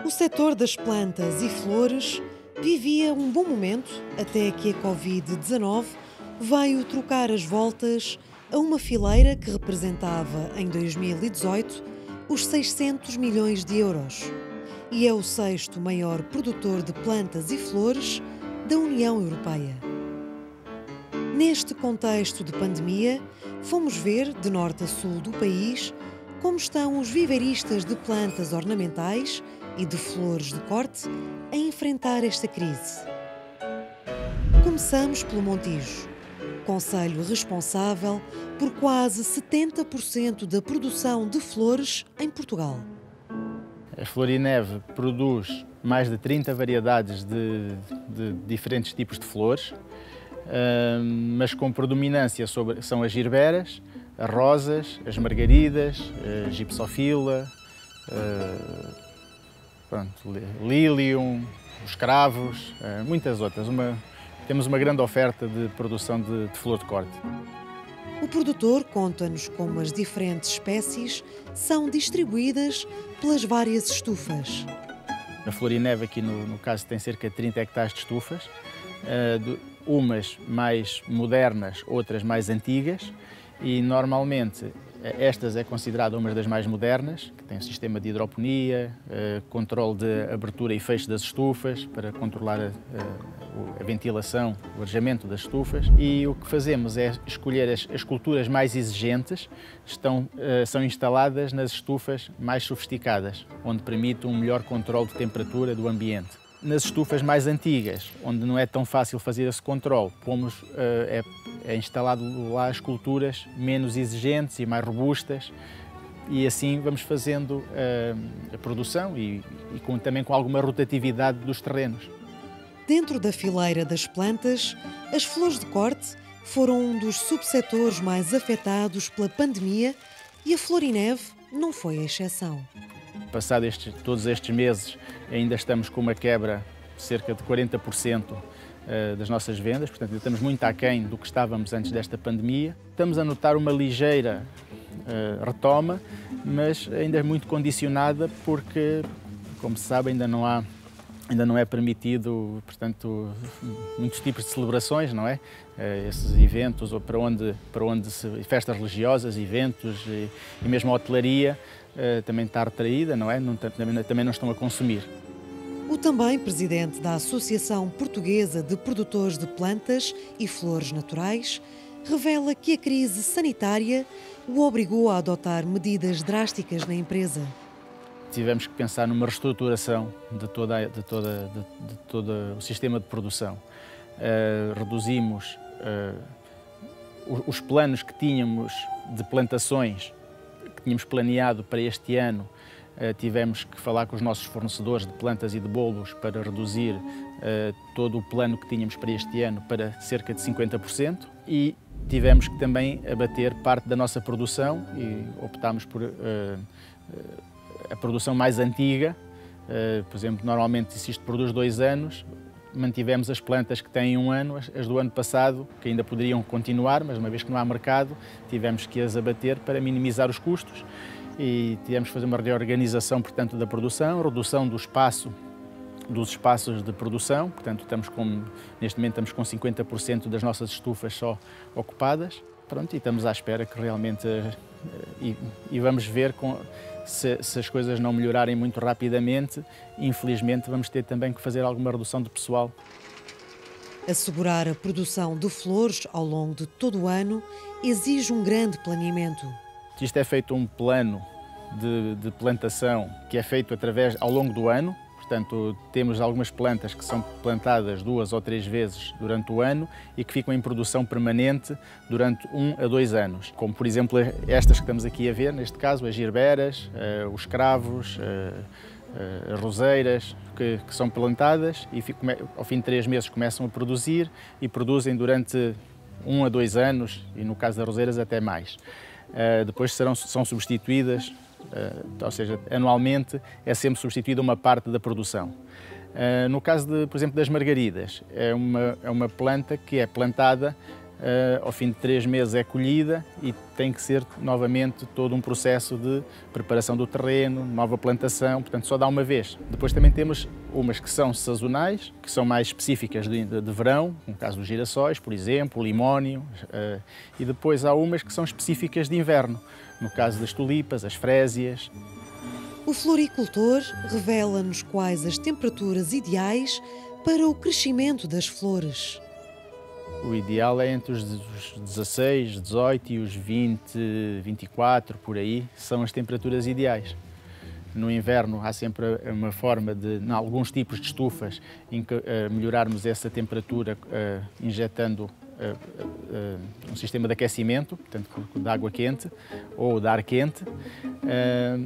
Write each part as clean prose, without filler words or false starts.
O setor das plantas e flores vivia um bom momento até que a Covid-19 veio trocar as voltas a uma fileira que representava, em 2018, os 600 milhões de euros. E é o sexto maior produtor de plantas e flores da União Europeia. Neste contexto de pandemia, fomos ver, de norte a sul do país, como estão os viveiristas de plantas ornamentais e de flores de corte a enfrentar esta crise. Começamos pelo Montijo, concelho responsável por quase 70% da produção de flores em Portugal. A Florineve produz mais de 30 variedades de diferentes tipos de flores, mas com predominância são as girberas, as rosas, as margaridas, a gipsofila, lílium, os cravos, muitas outras. Temos uma grande oferta de produção de flor de corte. O produtor conta-nos como as diferentes espécies são distribuídas pelas várias estufas. A Florineve aqui no caso tem cerca de 30 hectares de estufas, umas mais modernas, outras mais antigas, e normalmente estas é considerada uma das mais modernas, que tem um sistema de hidroponia, controle de abertura e fecho das estufas para controlar a ventilação, o arejamento das estufas. E o que fazemos é escolher as culturas mais exigentes, são instaladas nas estufas mais sofisticadas, onde permite um melhor controle de temperatura do ambiente. Nas estufas mais antigas, onde não é tão fácil fazer esse controle, é instalado lá as culturas menos exigentes e mais robustas, e assim vamos fazendo a produção e também com alguma rotatividade dos terrenos. Dentro da fileira das plantas, as flores de corte foram um dos subsetores mais afetados pela pandemia e a Florineve não foi a exceção. Passado todos estes meses, ainda estamos com uma quebra de cerca de 40% das nossas vendas, portanto ainda estamos muito aquém do que estávamos antes desta pandemia. Estamos a notar uma ligeira retoma, mas ainda é muito condicionada porque, como se sabe, ainda não é permitido, portanto, muitos tipos de celebrações, não é? Esses eventos, ou festas religiosas, eventos e mesmo a hotelaria também está retraída, não é? Também não estão a consumir. O também presidente da Associação Portuguesa de Produtores de Plantas e Flores Naturais revela que a crise sanitária o obrigou a adotar medidas drásticas na empresa. Tivemos que pensar numa reestruturação de todo o sistema de produção. Reduzimos os planos que tínhamos de plantações, que tínhamos planeado para este ano. Tivemos que falar com os nossos fornecedores de plantas e de bolos para reduzir todo o plano que tínhamos para este ano para cerca de 50%, e tivemos que também abater parte da nossa produção e optámos por a produção mais antiga. Por exemplo, normalmente se isto produz 2 anos, mantivemos as plantas que têm 1 ano, as do ano passado, que ainda poderiam continuar, mas uma vez que não há mercado, tivemos que as abater para minimizar os custos. E tivemos que fazer uma reorganização, portanto, da produção, redução dos espaços de produção, portanto, neste momento estamos com 50% das nossas estufas só ocupadas. Pronto, e estamos à espera que realmente, e vamos ver se as coisas não melhorarem muito rapidamente, infelizmente vamos ter também que fazer alguma redução de pessoal. Assegurar a produção de flores ao longo de todo o ano exige um grande planeamento. Isto é feito um plano de plantação que é feito ao longo do ano. Portanto, temos algumas plantas que são plantadas 2 ou 3 vezes durante o ano e que ficam em produção permanente durante 1 a 2 anos. Como, por exemplo, estas que estamos aqui a ver, neste caso, as girberas, os cravos, as roseiras, que são plantadas e ao fim de 3 meses começam a produzir e produzem durante 1 a 2 anos e, no caso das roseiras, até mais. Depois são substituídas, ou seja, anualmente é sempre substituída uma parte da produção. No caso, por exemplo, das margaridas, é uma planta que é plantada ao fim de 3 meses é colhida e tem que ser novamente todo um processo de preparação do terreno, nova plantação, portanto só dá uma vez. Depois também temos umas que são sazonais, que são mais específicas de verão, no caso dos girassóis, por exemplo, o limónio, e depois há umas que são específicas de inverno, no caso das tulipas, as frésias. O floricultor revela-nos quais as temperaturas ideais para o crescimento das flores. O ideal é entre os 16, 18 e os 20, 24, por aí, são as temperaturas ideais. No inverno há sempre uma forma de, em alguns tipos de estufas, melhorarmos essa temperatura injetando um sistema de aquecimento, portanto de água quente ou de ar quente,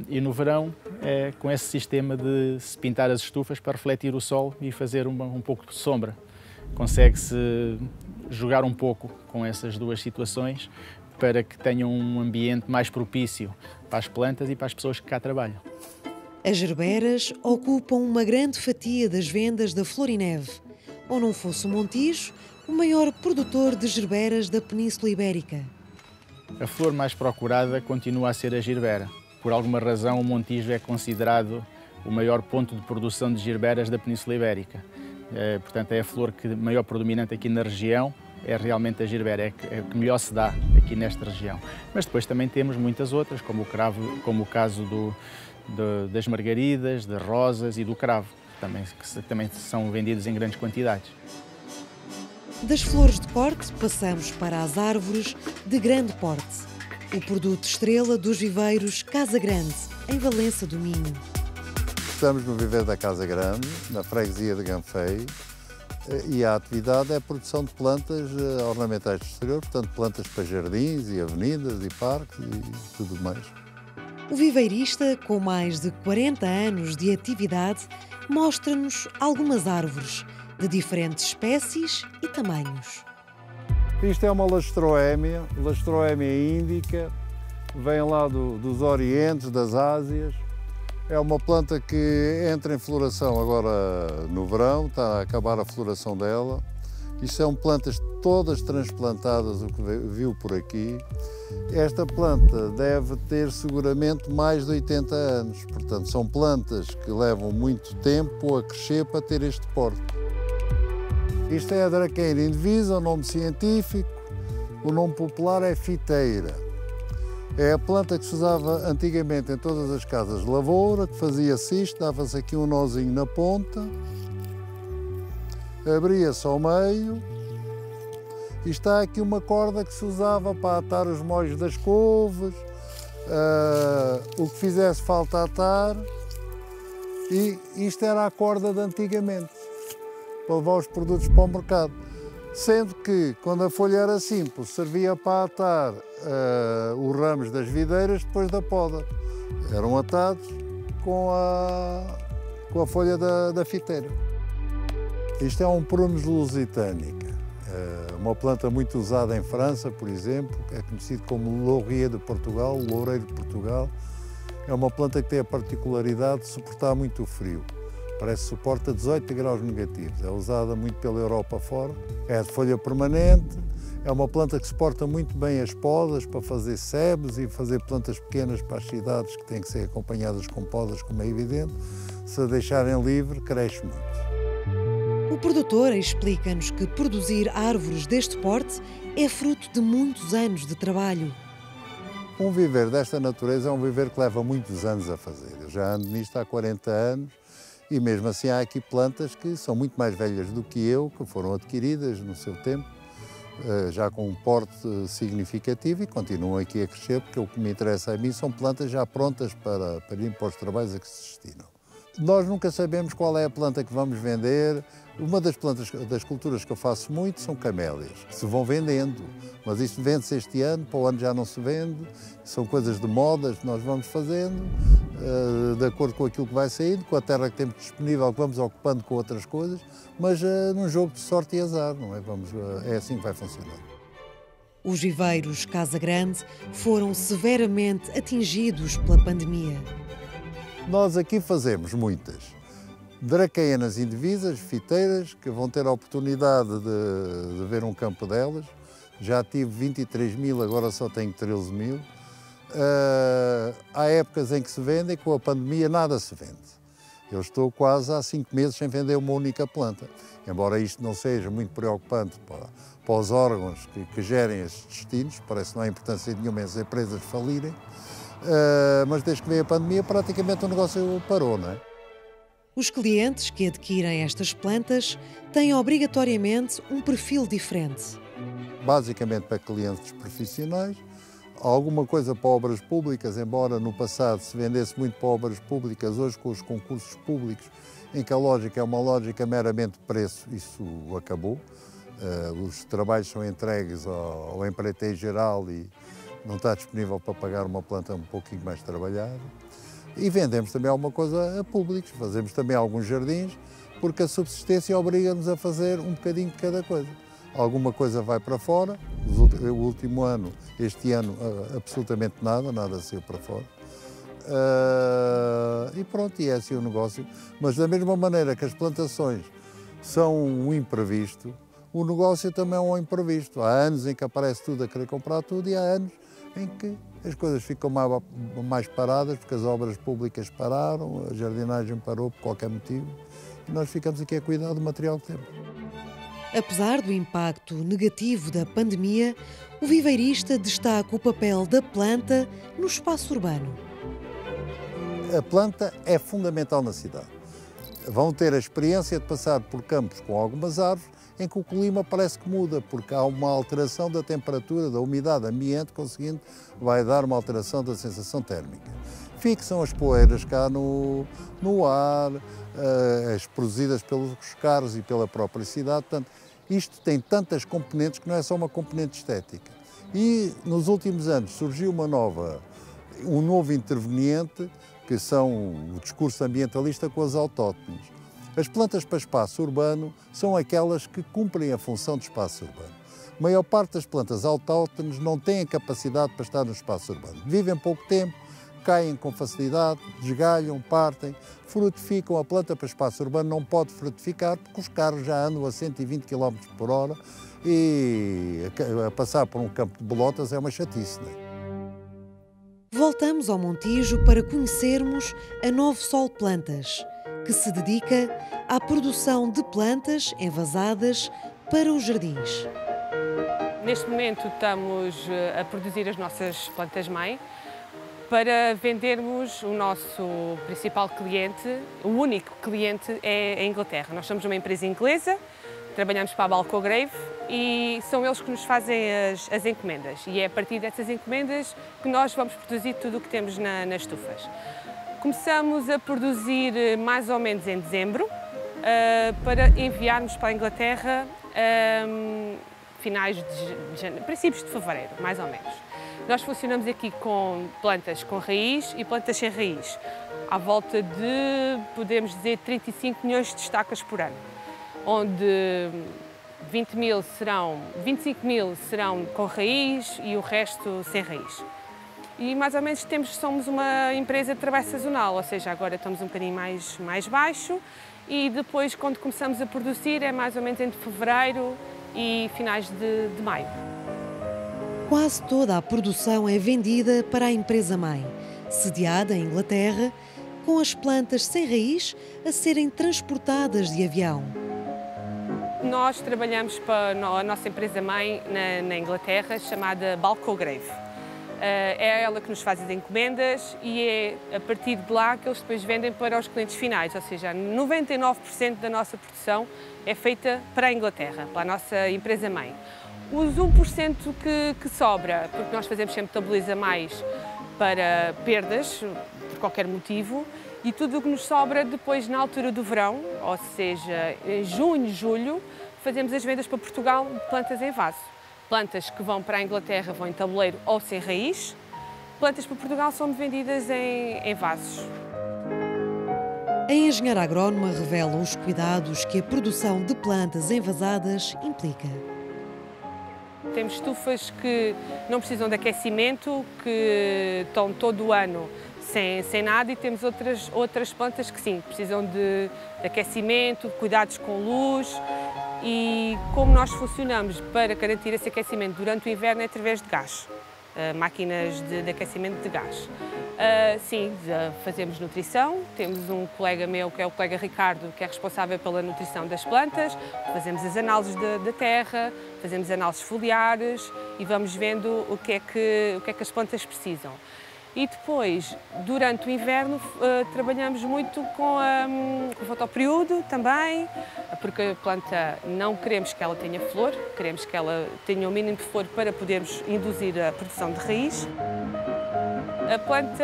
e no verão com esse sistema de se pintar as estufas para refletir o sol e fazer um pouco de sombra. Consegue-se jogar um pouco com essas duas situações para que tenham um ambiente mais propício para as plantas e para as pessoas que cá trabalham. As gerberas ocupam uma grande fatia das vendas da Florineve, ou não fosse o Montijo, o maior produtor de gerberas da Península Ibérica. A flor mais procurada continua a ser a gerbera. Por alguma razão, o Montijo é considerado o maior ponto de produção de gerberas da Península Ibérica. Portanto, é a flor maior predominante aqui na região, é realmente a gerbera, é que melhor se dá aqui nesta região. Mas depois também temos muitas outras, como o cravo, como o caso das margaridas, das rosas e do cravo, que também são vendidos em grandes quantidades. Das flores de corte, passamos para as árvores de grande porte. O produto estrela dos viveiros Casa Grande, em Valença do Minho. Estamos no viveiro da Casa Grande, na freguesia de Ganfei, e a atividade é a produção de plantas ornamentais de exterior, portanto plantas para jardins e avenidas e parques e tudo mais. O viveirista, com mais de 40 anos de atividade, mostra-nos algumas árvores de diferentes espécies e tamanhos. Isto é uma lastroémia índica, vem lá dos Orientes, das Ásias. É uma planta que entra em floração agora no verão, está a acabar a floração dela. Isto são plantas todas transplantadas, o que viu por aqui. Esta planta deve ter seguramente mais de 80 anos, portanto são plantas que levam muito tempo a crescer para ter este porte. Isto é a Dracaena indivisa, o nome científico, o nome popular é fiteira. É a planta que se usava antigamente em todas as casas de lavoura, que fazia-se isto, dava-se aqui um nozinho na ponta, abria-se ao meio e está aqui uma corda que se usava para atar os molhos das couves, o que fizesse falta atar, e isto era a corda de antigamente, para levar os produtos para o mercado. Sendo que, quando a folha era simples, servia para atar os ramos das videiras depois da poda. Eram atados com a folha da fiteira. Isto é um Prunus lusitanica, uma planta muito usada em França, por exemplo, é conhecido como Laurier de Portugal, loureiro de Portugal. É uma planta que tem a particularidade de suportar muito o frio. Parece que suporta 18 graus negativos. É usada muito pela Europa fora. É de folha permanente. É uma planta que suporta muito bem as podas para fazer sebes e fazer plantas pequenas para as cidades que têm que ser acompanhadas com podas, como é evidente. Se a deixarem livre, cresce muito. O produtor explica-nos que produzir árvores deste porte é fruto de muitos anos de trabalho. Um viveiro desta natureza é um viveiro que leva muitos anos a fazer. Eu já ando nisto há 40 anos. E mesmo assim há aqui plantas que são muito mais velhas do que eu, que foram adquiridas no seu tempo, já com um porte significativo e continuam aqui a crescer, porque o que me interessa a mim são plantas já prontas para ir para os trabalhos a que se destinam. Nós nunca sabemos qual é a planta que vamos vender. Uma das culturas que eu faço muito são camélias, que se vão vendendo, mas isto vende-se este ano, para o ano já não se vende, são coisas de modas que nós vamos fazendo, de acordo com aquilo que vai saindo, com a terra que temos disponível, que vamos ocupando com outras coisas, mas num jogo de sorte e azar, não é? É assim que vai funcionar. Os viveiros Casa Grande foram severamente atingidos pela pandemia. Nós aqui fazemos muitas dracaenas indivisas, fiteiras, que vão ter a oportunidade de ver um campo delas. Já tive 23 mil, agora só tenho 13 mil. Há épocas em que se vendem, com a pandemia nada se vende. Eu estou quase há 5 meses sem vender uma única planta. Embora isto não seja muito preocupante para os órgãos que gerem estes destinos, parece que não há importância nenhuma as empresas falirem, mas desde que veio a pandemia praticamente o negócio parou, não é? Os clientes que adquirem estas plantas têm obrigatoriamente um perfil diferente. Basicamente para clientes profissionais, alguma coisa para obras públicas, embora no passado se vendesse muito para obras públicas, hoje com os concursos públicos, em que a lógica é uma lógica meramente de preço, isso acabou. Os trabalhos são entregues ao empreiteiro geral e não está disponível para pagar uma planta um pouquinho mais trabalhada. E vendemos também alguma coisa a públicos, fazemos também alguns jardins, porque a subsistência obriga-nos a fazer um bocadinho de cada coisa. Alguma coisa vai para fora, o último ano, este ano, absolutamente nada saiu para fora. E pronto, e é assim o negócio. Mas da mesma maneira que as plantações são um imprevisto, o negócio também é um imprevisto. Há anos em que aparece tudo a querer comprar tudo e há anos em que as coisas ficam mais paradas, porque as obras públicas pararam, a jardinagem parou por qualquer motivo, e nós ficamos aqui a cuidar do material que temos. Apesar do impacto negativo da pandemia, o viveirista destaca o papel da planta no espaço urbano. A planta é fundamental na cidade. Vão ter a experiência de passar por campos com algumas árvores em que o clima parece que muda, porque há uma alteração da temperatura, da umidade ambiente, conseguindo, vai dar uma alteração da sensação térmica. Fixam as poeiras cá no ar, as produzidas pelos carros e pela própria cidade. Portanto, isto tem tantas componentes que não é só uma componente estética. E nos últimos anos surgiu um novo interveniente, que são o discurso ambientalista com as autóctones. As plantas para espaço urbano são aquelas que cumprem a função de espaço urbano. A maior parte das plantas autóctones não têm a capacidade para estar no espaço urbano. Vivem pouco tempo, caem com facilidade, desgalham, partem, frutificam. A planta para espaço urbano não pode frutificar porque os carros já andam a 120 km por hora e a passar por um campo de bolotas é uma chatice, não é? Voltamos ao Montijo para conhecermos a Novo Sol Plantas, que se dedica à produção de plantas envasadas para os jardins. Neste momento estamos a produzir as nossas plantas-mãe para vendermos. O nosso principal cliente, o único cliente, é a Inglaterra. Nós somos uma empresa inglesa, trabalhamos para a Balcograve e são eles que nos fazem as encomendas. E é a partir dessas encomendas que nós vamos produzir tudo o que temos nas estufas. Começamos a produzir mais ou menos em dezembro, para enviarmos para a Inglaterra finais de janeiro, princípios de fevereiro, mais ou menos. Nós funcionamos aqui com plantas com raiz e plantas sem raiz, à volta de, podemos dizer, 35 milhões de estacas por ano, onde 25 mil serão com raiz e o resto sem raiz. E mais ou menos somos uma empresa de trabalho sazonal, ou seja, agora estamos um bocadinho mais baixo e depois, quando começamos a produzir, é mais ou menos entre fevereiro e finais de maio. Quase toda a produção é vendida para a empresa-mãe, sediada em Inglaterra, com as plantas sem raiz a serem transportadas de avião. Nós trabalhamos para a nossa empresa-mãe na Inglaterra, chamada Balcograve. É ela que nos faz as encomendas e é a partir de lá que eles depois vendem para os clientes finais, ou seja, 99% da nossa produção é feita para a Inglaterra, para a nossa empresa-mãe. Os 1% que sobra, porque nós fazemos sempre tabeliza mais para perdas, por qualquer motivo, e tudo o que nos sobra depois na altura do verão, ou seja, em junho, julho, fazemos as vendas para Portugal de plantas em vaso. Plantas que vão para a Inglaterra vão em tabuleiro ou sem raiz. Plantas para Portugal são vendidas em vasos. A engenheira agrónoma revela os cuidados que a produção de plantas envasadas implica. Temos estufas que não precisam de aquecimento, que estão todo o ano sem nada, e temos outras plantas que sim, precisam de aquecimento, de cuidados com luz. e como nós funcionamos para garantir esse aquecimento durante o inverno é através de gás, máquinas de aquecimento de gás. Sim, fazemos nutrição, temos um colega meu, que é o colega Ricardo, que é responsável pela nutrição das plantas, fazemos as análises da terra, fazemos análises foliares e vamos vendo o que é que as plantas precisam. E depois, durante o inverno, trabalhamos muito com o fotoperíodo também, porque a planta não queremos que ela tenha flor, queremos que ela tenha o mínimo de flor para podermos induzir a produção de raiz. A planta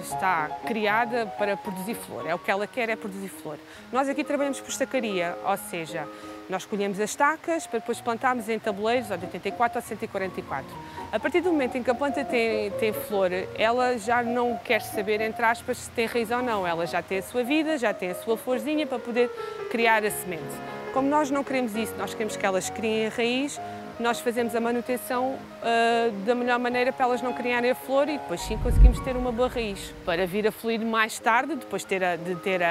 está criada para produzir flor, é o que ela quer, é produzir flor. Nós aqui trabalhamos por estacaria, ou seja, nós escolhemos as estacas para depois plantarmos em tabuleiros ou de 84 ou 144. A partir do momento em que a planta tem flor, ela já não quer saber, entre aspas, se tem raiz ou não. Ela já tem a sua vida, já tem a sua florzinha para poder criar a semente. Como nós não queremos isso, nós queremos que elas criem a raiz, nós fazemos a manutenção da melhor maneira para elas não criarem a flor e depois sim conseguimos ter uma boa raiz. Para vir a fluir mais tarde, depois de ter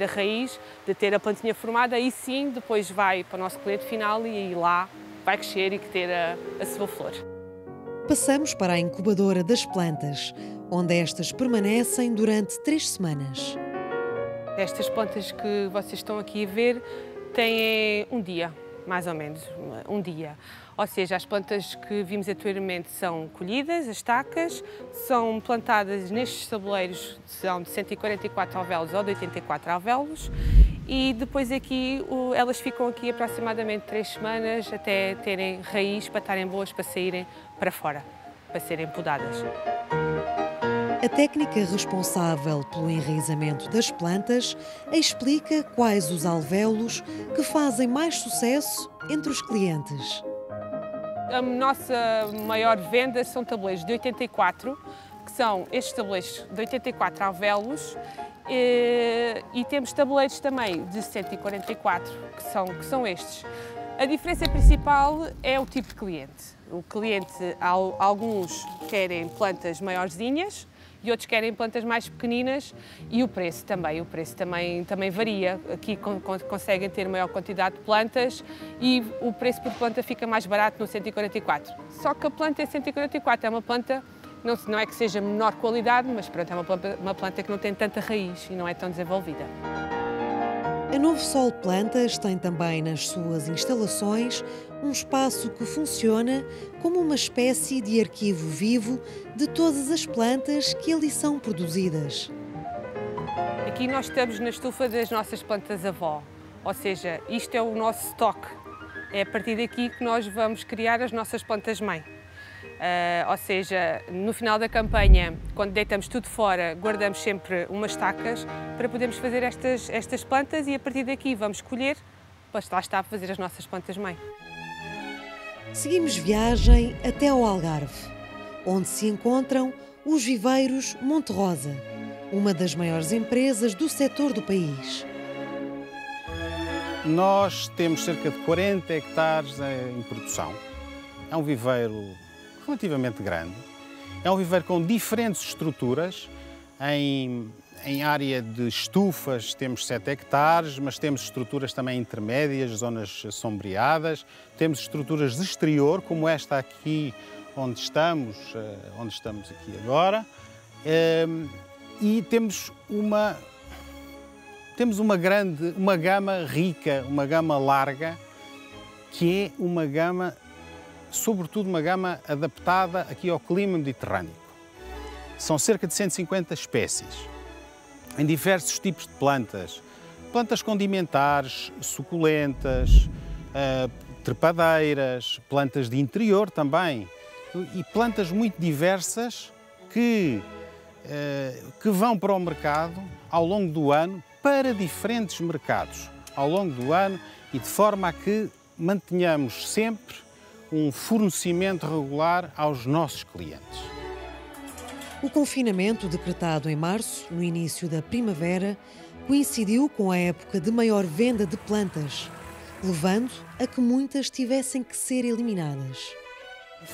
a raiz, de ter a plantinha formada, aí sim depois vai para o nosso cliente final e aí lá vai crescer e ter a sua flor. Passamos para a incubadora das plantas, onde estas permanecem durante 3 semanas. Estas plantas que vocês estão aqui a ver têm um dia, mais ou menos, um dia. Ou seja, as plantas que vimos anteriormente são colhidas, as estacas, são plantadas nestes tabuleiros, são de 144 alvéolos ou de 84 alvéolos, e depois aqui elas ficam aqui aproximadamente 3 semanas até terem raiz, para estarem boas, para saírem para fora, para serem podadas. A técnica responsável pelo enraizamento das plantas explica quais os alvéolos que fazem mais sucesso entre os clientes. A nossa maior venda são tabuleiros de 84, que são estes tabuleiros de 84 alvéolos, e temos tabuleiros também de 144, que são estes. A diferença principal é o tipo de cliente. O cliente, alguns querem plantas maiorzinhas, e outros querem plantas mais pequeninas, e o preço também varia. Aqui conseguem ter maior quantidade de plantas e o preço por planta fica mais barato no 144. Só que a planta em 144 é uma planta, não é que seja menor qualidade, mas pronto, é uma planta que não tem tanta raiz e não é tão desenvolvida. A Novo Sol Plantas tem também nas suas instalações um espaço que funciona como uma espécie de arquivo vivo de todas as plantas que ali são produzidas. Aqui nós estamos na estufa das nossas plantas avó, ou seja, isto é o nosso estoque. É a partir daqui que nós vamos criar as nossas plantas-mãe. Ou seja, no final da campanha, quando deitamos tudo fora, guardamos sempre umas estacas para podermos fazer estas plantas e a partir daqui vamos colher, para lá está, fazer as nossas plantas-mãe. Seguimos viagem até ao Algarve, onde se encontram os viveiros Monte Rosa, uma das maiores empresas do setor do país. Nós temos cerca de 40 hectares em produção. É um viveiro relativamente grande. É um viveiro com diferentes estruturas. Em área de estufas temos 7 hectares, mas temos estruturas também intermédias, zonas sombreadas. Temos estruturas de exterior, como esta aqui onde estamos aqui agora. E temos uma gama rica, uma gama larga, que é uma gama, sobretudo uma gama adaptada aqui ao clima mediterrâneo. São cerca de 150 espécies, em diversos tipos de plantas. Plantas condimentares, suculentas, trepadeiras, plantas de interior também. E plantas muito diversas que vão para o mercado ao longo do ano, para diferentes mercados ao longo do ano, e de forma a que mantenhamos sempre um fornecimento regular aos nossos clientes. O confinamento decretado em março, no início da primavera, coincidiu com a época de maior venda de plantas, levando a que muitas tivessem que ser eliminadas.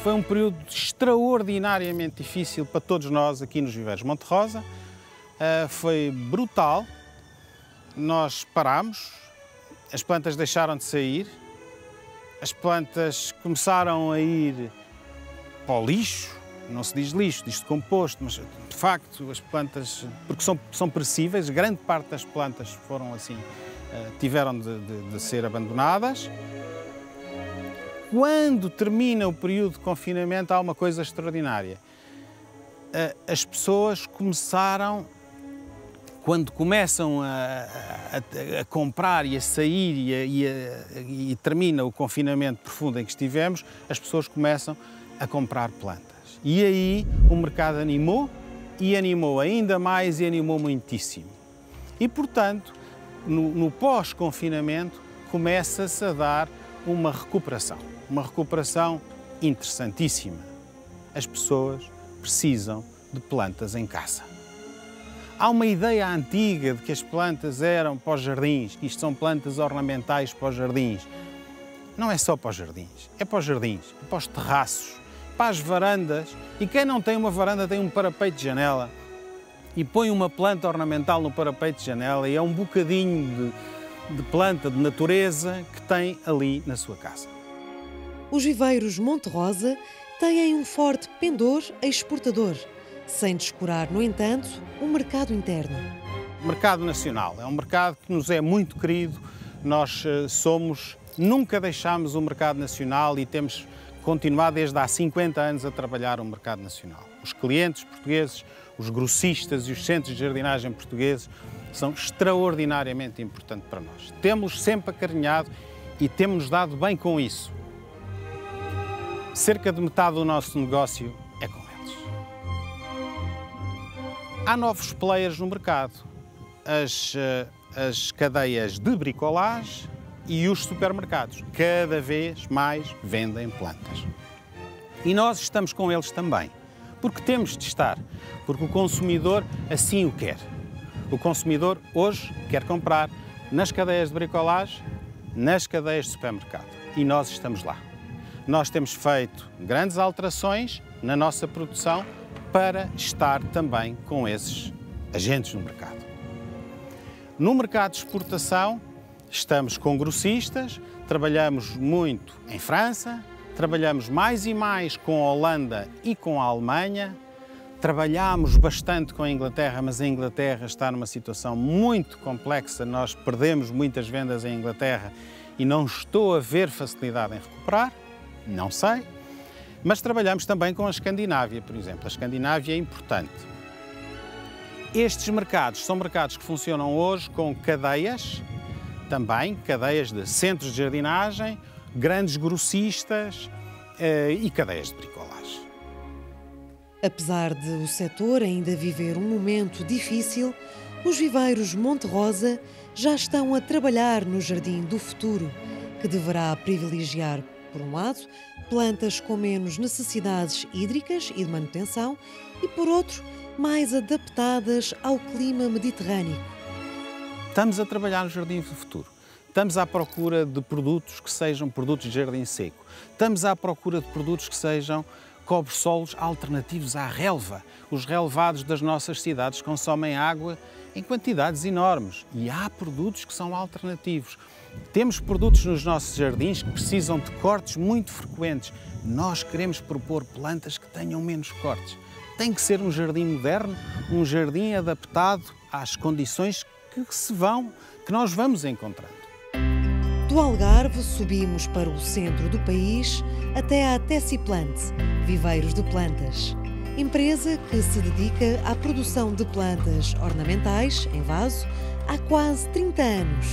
Foi um período extraordinariamente difícil para todos nós aqui nos Viveiros Monte Rosa. Foi brutal. Nós parámos as plantas deixaram de sair, as plantas começaram a ir para o lixo, não se diz lixo, diz-se composto, mas de facto as plantas, porque são perecíveis, grande parte das plantas foram assim, tiveram de ser abandonadas. Quando termina o período de confinamento, há uma coisa extraordinária. As pessoas começaram, quando começam a comprar e a sair e termina o confinamento profundo em que estivemos, as pessoas começam a comprar plantas. E aí o mercado animou, e animou ainda mais e animou muitíssimo. E, portanto, no pós-confinamento, começa-se a dar uma recuperação interessantíssima. As pessoas precisam de plantas em casa. Há uma ideia antiga de que as plantas eram para os jardins, que isto são plantas ornamentais para os jardins. Não é só para os jardins, é para os jardins, é para os terraços, para as varandas. E quem não tem uma varanda tem um parapeito de janela e põe uma planta ornamental no parapeito de janela e é um bocadinho de planta, de natureza que tem ali na sua casa. Os viveiros Monte Rosa têm um forte pendor exportador, sem descurar, no entanto, o mercado interno. O mercado nacional é um mercado que nos é muito querido. Nós nunca deixámos o mercado nacional e temos continuado desde há 50 anos a trabalhar o mercado nacional. Os clientes portugueses, os grossistas e os centros de jardinagem portugueses são extraordinariamente importantes para nós. Temos-los sempre acarinhado e temos-nos dado bem com isso. Cerca de metade do nosso negócio é com eles. Há novos players no mercado. As cadeias de bricolage e os supermercados. Cada vez mais vendem plantas. E nós estamos com eles também. Porque temos de estar. Porque o consumidor assim o quer. O consumidor hoje quer comprar nas cadeias de bricolage, nas cadeias de supermercado. E nós estamos lá. Nós temos feito grandes alterações na nossa produção para estar também com esses agentes no mercado. No mercado de exportação, estamos com grossistas, trabalhamos muito em França, trabalhamos mais e mais com a Holanda e com a Alemanha, trabalhamos bastante com a Inglaterra, mas a Inglaterra está numa situação muito complexa, nós perdemos muitas vendas em Inglaterra e não estou a ver facilidade em recuperar. Não sei, mas trabalhamos também com a Escandinávia, por exemplo. A Escandinávia é importante. Estes mercados são mercados que funcionam hoje com cadeias, também cadeias de centros de jardinagem, grandes grossistas e cadeias de bricolage. Apesar de o setor ainda viver um momento difícil, os viveiros Monte Rosa já estão a trabalhar no jardim do futuro, que deverá privilegiar, por um lado, plantas com menos necessidades hídricas e de manutenção e, por outro, mais adaptadas ao clima mediterrâneo. Estamos a trabalhar no jardim do futuro. Estamos à procura de produtos que sejam produtos de jardim seco. Estamos à procura de produtos que sejam cobre-solos alternativos à relva. Os relevados das nossas cidades consomem água em quantidades enormes e há produtos que são alternativos. Temos produtos nos nossos jardins que precisam de cortes muito frequentes. Nós queremos propor plantas que tenham menos cortes. Tem que ser um jardim moderno, um jardim adaptado às condições que nós vamos encontrando. Do Algarve subimos para o centro do país até à Tessiplant, viveiros de plantas. Empresa que se dedica à produção de plantas ornamentais em vaso há quase 30 anos.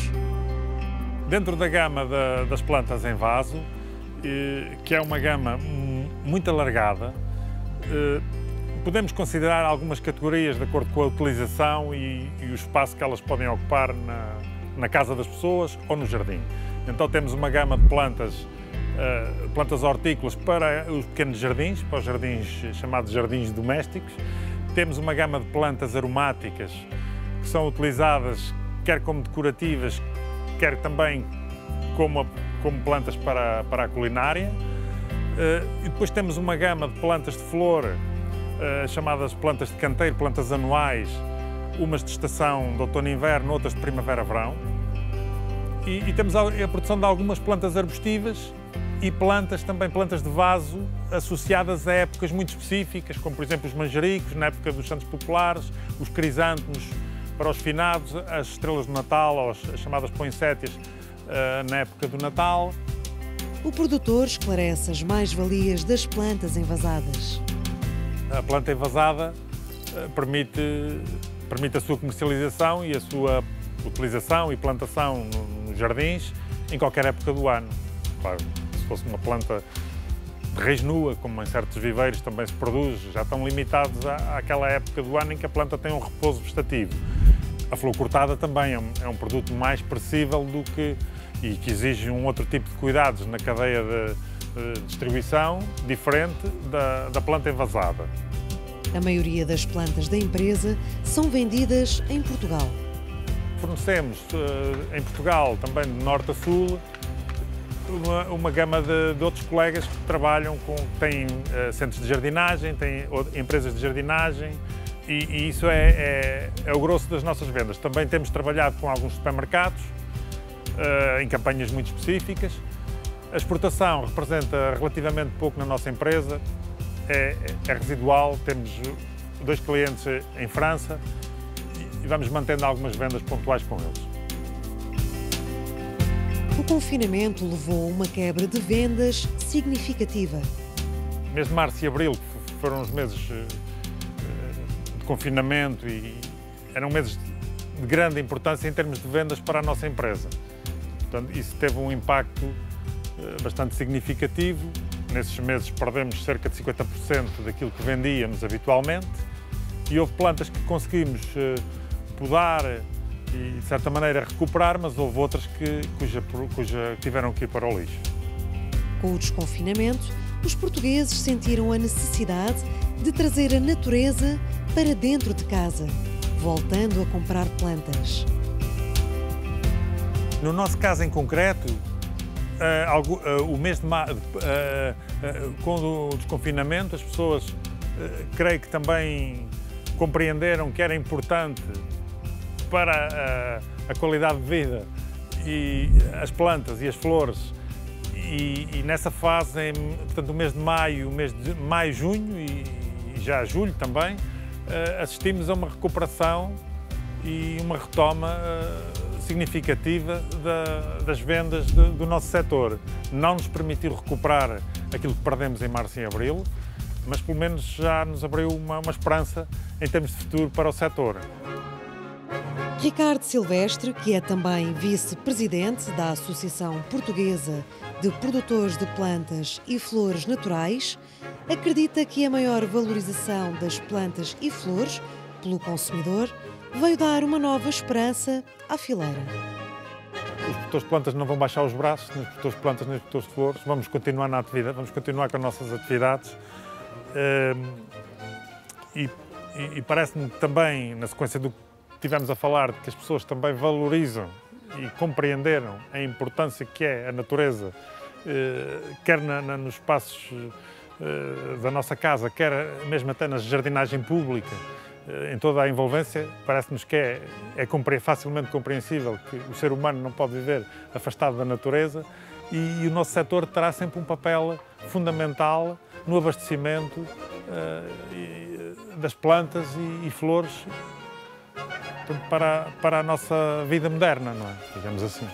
Dentro da gama das plantas em vaso, que é uma gama muito alargada, podemos considerar algumas categorias de acordo com a utilização e o espaço que elas podem ocupar na casa das pessoas ou no jardim. Então temos uma gama de plantas hortícolas para os pequenos jardins, para os jardins chamados jardins domésticos. Temos uma gama de plantas aromáticas que são utilizadas quer como decorativas, quer também como plantas para a culinária. E depois temos uma gama de plantas de flor, chamadas plantas de canteiro, plantas anuais, umas de estação de outono e inverno, outras de primavera-verão. E temos a produção de algumas plantas arbustivas e plantas, também plantas de vaso, associadas a épocas muito específicas, como por exemplo os manjericos, na época dos Santos Populares, os crisântemos para os finados, as estrelas do Natal, ou as chamadas poinsétias, na época do Natal. O produtor esclarece as mais-valias das plantas envasadas. A planta envasada permite a sua comercialização e a sua utilização e plantação nos jardins em qualquer época do ano. Claro, se fosse uma planta de raiz nua, como em certos viveiros também se produz, já estão limitados àquela época do ano em que a planta tem um repouso vegetativo. A flor cortada também é um produto mais perecível e que exige um outro tipo de cuidados na cadeia de distribuição, diferente da planta envasada. A maioria das plantas da empresa são vendidas em Portugal. Fornecemos em Portugal, também de norte a sul, uma gama de outros colegas que trabalham têm centros de jardinagem, têm empresas de jardinagem e isso é o grosso das nossas vendas. Também temos trabalhado com alguns supermercados em campanhas muito específicas. A exportação representa relativamente pouco na nossa empresa, é residual, temos 2 clientes em França e vamos mantendo algumas vendas pontuais com eles. O confinamento levou a uma quebra de vendas significativa. O mês de março e abril foram os meses de confinamento e eram meses de grande importância em termos de vendas para a nossa empresa. Portanto, isso teve um impacto bastante significativo. Nesses meses perdemos cerca de 50% daquilo que vendíamos habitualmente e houve plantas que conseguimos podar e, de certa maneira, recuperar, mas houve outras cuja tiveram que ir para o lixo. Com o desconfinamento, os portugueses sentiram a necessidade de trazer a natureza para dentro de casa, voltando a comprar plantas. No nosso caso em concreto, o mês de maio, com o desconfinamento, as pessoas, creio que também compreenderam que era importante para a qualidade de vida e as plantas e as flores e nessa fase, portanto, o mês de maio, junho e já julho também, assistimos a uma recuperação e uma retoma significativa das vendas do nosso setor. Não nos permitiu recuperar aquilo que perdemos em março e abril, mas pelo menos já nos abriu uma esperança em termos de futuro para o setor. Ricardo Silvestre, que é também vice-presidente da Associação Portuguesa de Produtores de Plantas e Flores Naturais, acredita que a maior valorização das plantas e flores pelo consumidor veio dar uma nova esperança à fileira. Os produtores de plantas não vão baixar os braços, nem os produtores de plantas, nem os produtores de flores. Vamos continuar na atividade, vamos continuar com as nossas atividades. E parece-me também, na sequência do que tivemos a falar, de que as pessoas também valorizam e compreenderam a importância que é a natureza, quer nos espaços da nossa casa, quer mesmo até na jardinagem pública, em toda a envolvência. Parece-nos que é facilmente compreensível que o ser humano não pode viver afastado da natureza e o nosso setor terá sempre um papel fundamental no abastecimento das plantas e flores para a nossa vida moderna, não é? Digamos assim.